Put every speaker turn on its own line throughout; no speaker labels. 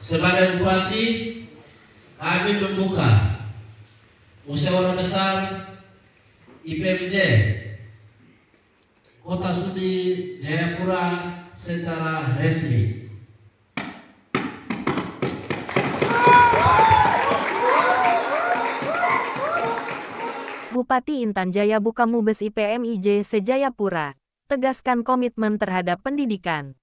Sebagai bupati, kami membuka musyawarah besar IPMJ Kota Sudi Jayapura secara resmi.
Bupati Intan Jaya buka Mubes IPMIJ se-Jayapura, tegaskan komitmen terhadap pendidikan.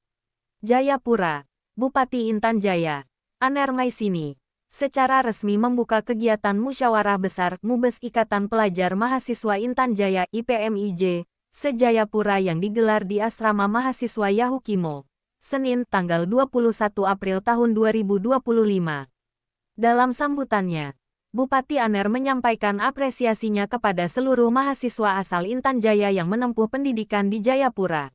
Jayapura, Bupati Intan Jaya, Aner Maisini, secara resmi membuka kegiatan musyawarah besar Mubes Ikatan Pelajar Mahasiswa Intan Jaya IPMIJ se-Jayapura yang digelar di Asrama Mahasiswa Yahukimo, Senin tanggal 21 April tahun 2025. Dalam sambutannya, Bupati Aner menyampaikan apresiasinya kepada seluruh mahasiswa asal Intan Jaya yang menempuh pendidikan di Jayapura.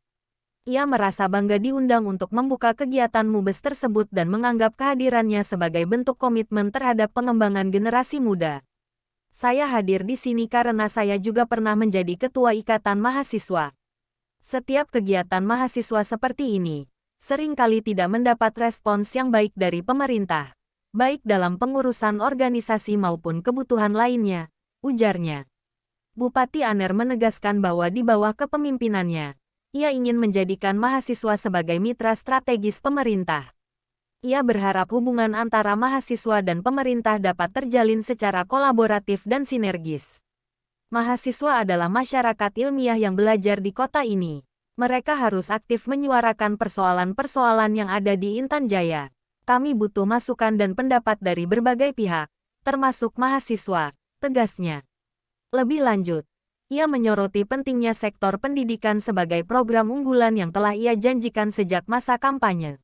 Ia merasa bangga diundang untuk membuka kegiatan Mubes tersebut dan menganggap kehadirannya sebagai bentuk komitmen terhadap pengembangan generasi muda. Saya hadir di sini karena saya juga pernah menjadi ketua ikatan mahasiswa. Setiap kegiatan mahasiswa seperti ini seringkali tidak mendapat respons yang baik dari pemerintah, baik dalam pengurusan organisasi maupun kebutuhan lainnya, ujarnya. Bupati Aner menegaskan bahwa di bawah kepemimpinannya, ia ingin menjadikan mahasiswa sebagai mitra strategis pemerintah. Ia berharap hubungan antara mahasiswa dan pemerintah dapat terjalin secara kolaboratif dan sinergis. Mahasiswa adalah masyarakat ilmiah yang belajar di kota ini. Mereka harus aktif menyuarakan persoalan-persoalan yang ada di Intan Jaya. Kami butuh masukan dan pendapat dari berbagai pihak, termasuk mahasiswa, tegasnya. Lebih lanjut, ia menyoroti pentingnya sektor pendidikan sebagai program unggulan yang telah ia janjikan sejak masa kampanye.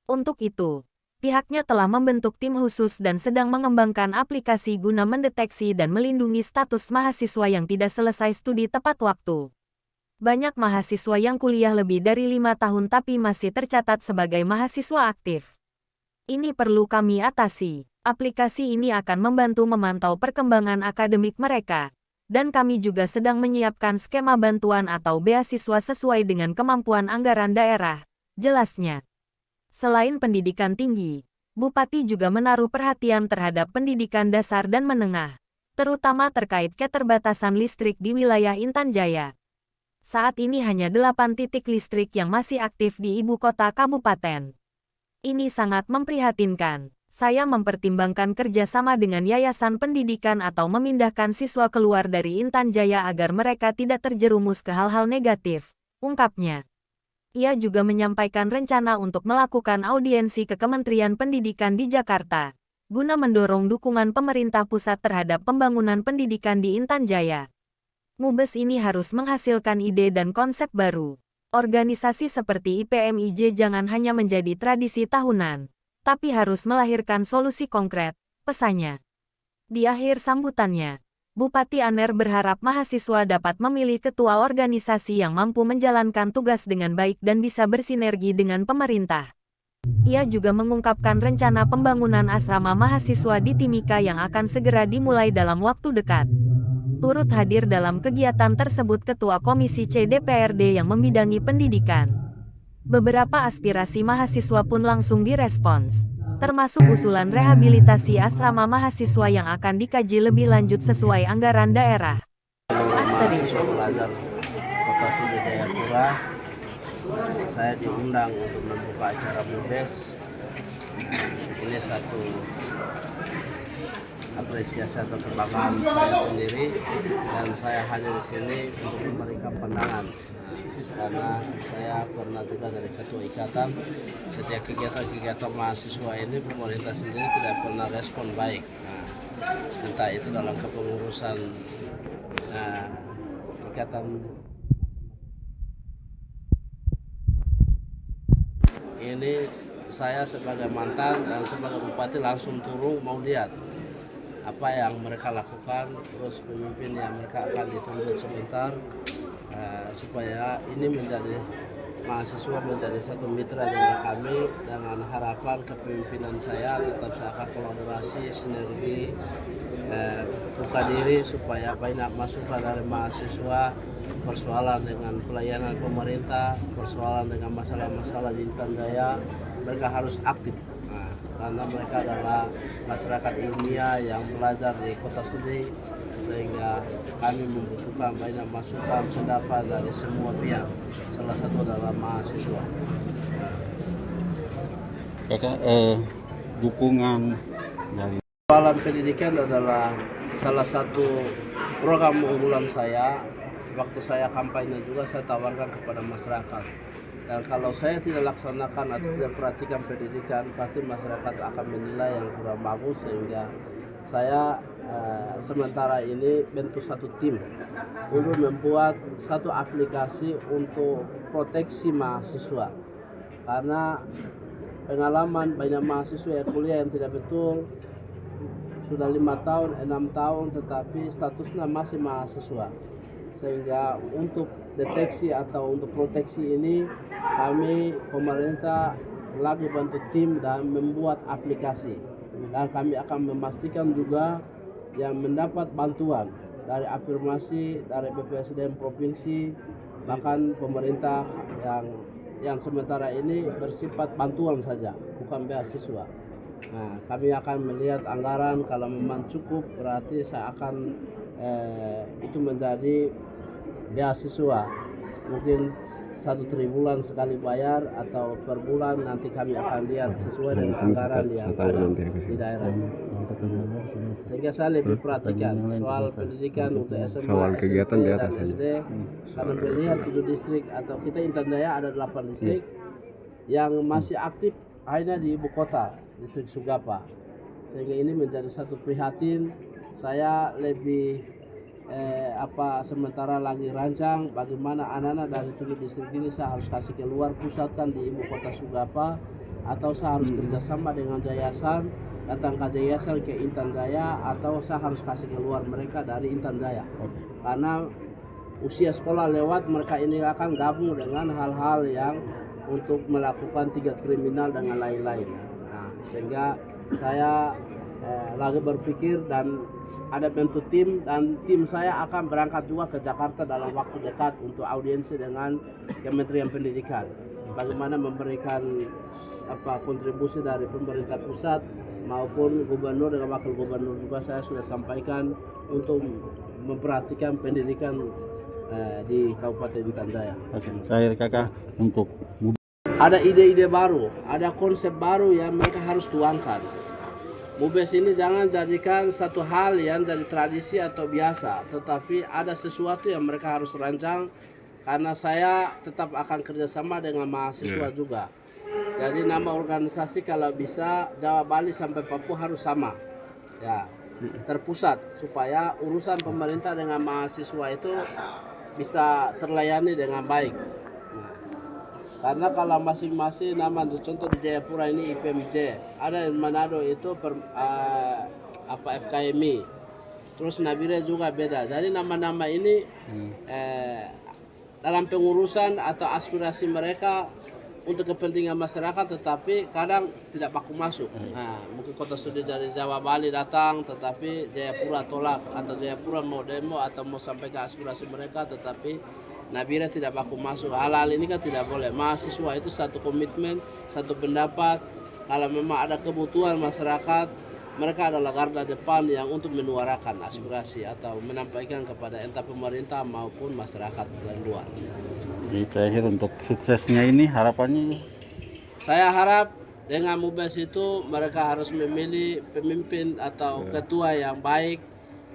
Untuk itu, pihaknya telah membentuk tim khusus dan sedang mengembangkan aplikasi guna mendeteksi dan melindungi status mahasiswa yang tidak selesai studi tepat waktu. Banyak mahasiswa yang kuliah lebih dari 5 tahun tapi masih tercatat sebagai mahasiswa aktif. Ini perlu kami atasi. Aplikasi ini akan membantu memantau perkembangan akademik mereka. Dan kami juga sedang menyiapkan skema bantuan atau beasiswa sesuai dengan kemampuan anggaran daerah, jelasnya. Selain pendidikan tinggi, Bupati juga menaruh perhatian terhadap pendidikan dasar dan menengah, terutama terkait keterbatasan listrik di wilayah Intan Jaya. Saat ini hanya 8 titik listrik yang masih aktif di ibu kota kabupaten. Ini sangat memprihatinkan. Saya mempertimbangkan kerjasama dengan yayasan pendidikan atau memindahkan siswa keluar dari Intan Jaya agar mereka tidak terjerumus ke hal-hal negatif, ungkapnya. Ia juga menyampaikan rencana untuk melakukan audiensi ke Kementerian Pendidikan di Jakarta, guna mendorong dukungan pemerintah pusat terhadap pembangunan pendidikan di Intan Jaya. Mubes ini harus menghasilkan ide dan konsep baru. Organisasi seperti IPMIJ jangan hanya menjadi tradisi tahunan, tapi harus melahirkan solusi konkret, pesannya. Di akhir sambutannya, Bupati Aner berharap mahasiswa dapat memilih ketua organisasi yang mampu menjalankan tugas dengan baik dan bisa bersinergi dengan pemerintah. Ia juga mengungkapkan rencana pembangunan asrama mahasiswa di Timika yang akan segera dimulai dalam waktu dekat. Turut hadir dalam kegiatan tersebut Ketua Komisi C DPRD yang membidangi pendidikan. Beberapa aspirasi mahasiswa pun langsung direspons, termasuk usulan rehabilitasi asrama mahasiswa yang akan dikaji lebih lanjut sesuai anggaran daerah.
Mahasiswa pelajar Kota Sudi Jayapura, saya diundang untuk membuka acara Mubes. Ini satu apresiasi atau kebanggaan saya sendiri, dan saya hadir di sini untuk memberikan pandangan karena saya pernah juga dari ketua ikatan. Setiap kegiatan mahasiswa ini pemerintah sendiri tidak pernah respon baik, entah itu dalam kepengurusan ikatan. Ini saya sebagai mantan dan sebagai bupati langsung turun mau lihat apa yang mereka lakukan, terus pemimpin yang mereka akan ditunggu sebentar, supaya ini menjadi mahasiswa menjadi satu mitra dengan kami, dengan harapan kepemimpinan saya tetap saya akan kolaborasi, sinergi, buka diri supaya banyak masukan dari mahasiswa, persoalan dengan pelayanan pemerintah, persoalan dengan masalah-masalah di Intan Jaya, mereka harus aktif. karena mereka adalah masyarakat ilmiah yang belajar di kota studi, sehingga kami membutuhkan banyak masukan pendapat dari semua pihak, salah satu adalah mahasiswa.
Kakak, dukungan dari
Persoalan pendidikan adalah salah satu program unggulan saya. Waktu saya kampanye juga saya tawarkan kepada masyarakat. Dan kalau saya tidak laksanakan atau tidak perhatikan pendidikan, pasti masyarakat akan menilai yang kurang bagus, sehingga saya sementara ini bentuk satu tim untuk membuat satu aplikasi untuk proteksi mahasiswa. Karena pengalaman banyak mahasiswa yang kuliah yang tidak betul, sudah 5 tahun, 6 tahun, tetapi statusnya masih mahasiswa. Sehingga untuk deteksi atau untuk proteksi ini, kami pemerintah lagi bantu tim dan membuat aplikasi. Dan kami akan memastikan juga yang mendapat bantuan dari afirmasi dari BPSDM provinsi, bahkan pemerintah yang sementara ini bersifat bantuan saja, bukan beasiswa. Nah, kami akan melihat anggaran, kalau memang cukup berarti saya akan itu menjadi beasiswa. Mungkin 1 tribulan sekali bayar atau per bulan, nanti kami akan lihat sesuai dengan anggaran yang ada di daerah. Sehingga saya lebih perhatikan soal pendidikan untuk SMA, SMP, dan SD. Karena melihat 7 distrik atau kita Intan Jaya ada 8 distrik yang masih aktif hanya di ibu kota, distrik Sugapa. Sehingga ini menjadi satu prihatin. Saya lebih sementara lagi rancang bagaimana anak-anak dari 7 distrik ini saya harus kasih keluar, pusatkan di ibu kota Sugapa, atau saya harus kerjasama dengan yayasan, datang ke yayasan ke Intan Jaya, atau saya harus kasih keluar mereka dari Intan Jaya. Karena usia sekolah lewat, mereka ini akan gabung dengan hal-hal yang untuk melakukan 3 kriminal dengan lain-lain. Nah, sehingga saya lagi berpikir dan ada bentuk tim, dan tim saya akan berangkat juga ke Jakarta dalam waktu dekat untuk audiensi dengan Kementerian Pendidikan. Bagaimana memberikan kontribusi dari pemerintah pusat maupun gubernur dengan wakil gubernur juga saya sudah sampaikan untuk memperhatikan pendidikan di Kabupaten Intan Jaya.
Saya kakak untuk
Ada ide-ide baru, ada konsep baru yang mereka harus tuangkan. MUBES ini jangan jadikan satu hal yang jadi tradisi atau biasa, tetapi ada sesuatu yang mereka harus rancang, karena saya tetap akan kerjasama dengan mahasiswa juga. Jadi nama organisasi kalau bisa Jawa, Bali sampai Papua harus sama, ya, terpusat, supaya urusan pemerintah dengan mahasiswa itu bisa terlayani dengan baik. Karena kalau masing-masing nama, contoh di Jayapura ini IPMJ, ada di Manado itu FKMI, terus Nabire juga beda. Jadi nama-nama ini dalam pengurusan atau aspirasi mereka untuk kepentingan masyarakat, tetapi kadang tidak baku masuk. Nah, mungkin kota studi dari Jawa, Bali datang, tetapi Jayapura tolak, atau Jayapura mau demo atau mau sampaikan aspirasi mereka, tetapi Nabire tidak baku masuk. Hal-hal ini kan tidak boleh. Mahasiswa itu satu komitmen, satu pendapat. Kalau memang ada kebutuhan masyarakat, mereka adalah garda depan yang untuk menyuarakan aspirasi atau menyampaikan kepada entah pemerintah maupun masyarakat dari luar.
Jadi terakhir untuk suksesnya ini harapannya?
Saya harap dengan MUBES itu mereka harus memilih pemimpin atau ketua yang baik,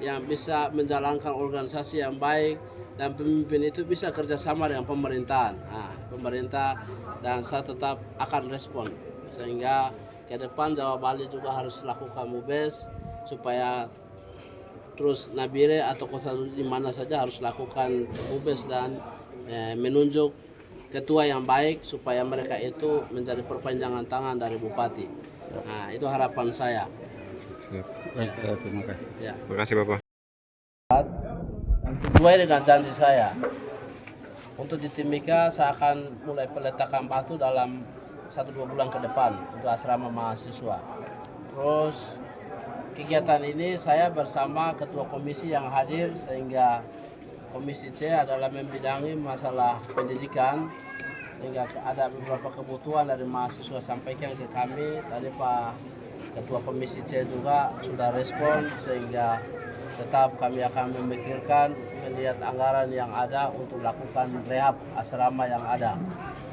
yang bisa menjalankan organisasi yang baik, dan pemimpin itu bisa kerjasama dengan pemerintahan. Nah, pemerintah, dan saya tetap akan respon, sehingga ke depan Jawa, Bali juga harus lakukan MUBES, supaya terus Nabire atau kota di mana saja harus lakukan MUBES dan menunjuk ketua yang baik, supaya mereka itu menjadi perpanjangan tangan dari bupati. Nah, itu harapan saya.
Terima kasih.
Ya.
Terima kasih Bapak.
Sesuai dengan janji saya, untuk di Timika saya akan mulai peletakan batu dalam 1-2 bulan ke depan untuk asrama mahasiswa. Terus kegiatan ini saya bersama ketua komisi yang hadir, sehingga komisi C adalah membidangi masalah pendidikan. sehingga ada beberapa kebutuhan dari mahasiswa sampaikan ke kami. Tadi Pak Ketua Komisi C juga sudah respon, sehingga tetap kami akan memikirkan melihat anggaran yang ada untuk lakukan rehab asrama yang ada.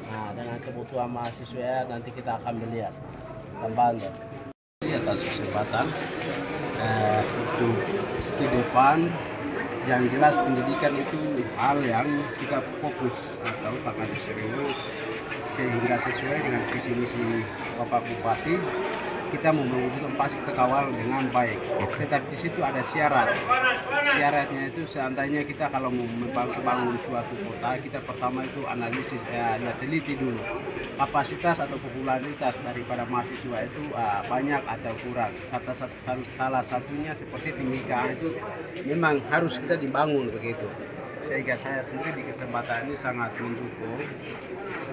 Nah, dengan kebutuhan mahasiswa ya, nanti kita akan melihat tambahan. Atas kesempatan untuk ke depan, yang jelas pendidikan itu hal yang kita fokus atau akan serius, sehingga sesuai dengan visi misi Bapak Bupati, kita mewujudkan pasti kita kawal dengan baik. Tetapi di situ ada syarat. Syaratnya itu seandainya kita kalau mau membangun suatu kota, kita pertama itu analisis, teliti dulu kapasitas atau popularitas daripada mahasiswa itu banyak atau kurang. Salah satunya seperti Timika itu memang harus kita dibangun begitu. Sehingga saya sendiri di kesempatan ini sangat mendukung,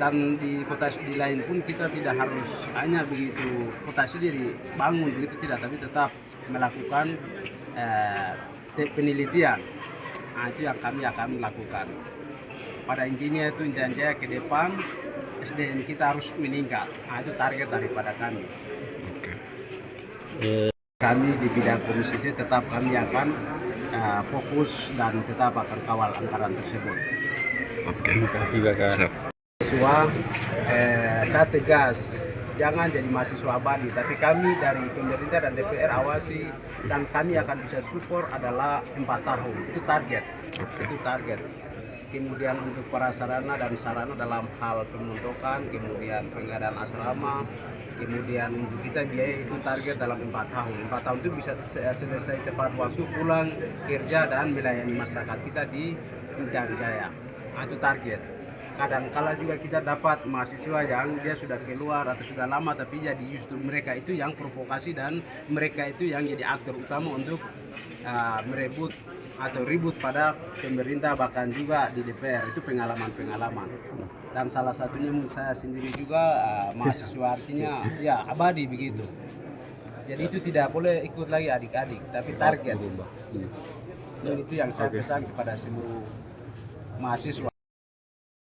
dan di kota studi lain pun kita tidak harus hanya begitu kota studi dibangun begitu, tidak, tapi tetap melakukan penelitian. Nah, itu yang kami akan lakukan. Pada intinya itu Intan Jaya ke depan SDM kita harus meningkat. Nah, itu target daripada kami. Kami di bidang komisi C tetap kami akan fokus dan tetap akan kawal anggaran tersebut. Mahasiswa, saya tegas, jangan jadi mahasiswa abadi, tapi kami dari pemerintah dan DPR awasi, dan kami akan bisa support adalah 4 tahun. Itu target. Itu target. Kemudian untuk prasarana dan sarana dalam hal pemontokan, kemudian pengadaan asrama, kemudian untuk kita biaya itu target dalam 4 tahun. 4 tahun itu bisa selesai tepat waktu, pulang kerja dan melayani masyarakat kita di Intan Jaya. Nah, itu target. Kadang-kala juga kita dapat mahasiswa yang dia sudah keluar atau sudah lama, tapi jadi justru mereka itu yang provokasi dan mereka itu yang jadi aktor utama untuk merebut atau ribut pada pemerintah, bahkan juga di DPR. Itu pengalaman-pengalaman. Dan salah satunya saya sendiri juga mahasiswa, artinya ya abadi begitu. Jadi itu tidak boleh ikut lagi adik-adik, tapi target. Dan itu yang saya pesan kepada seluruh mahasiswa.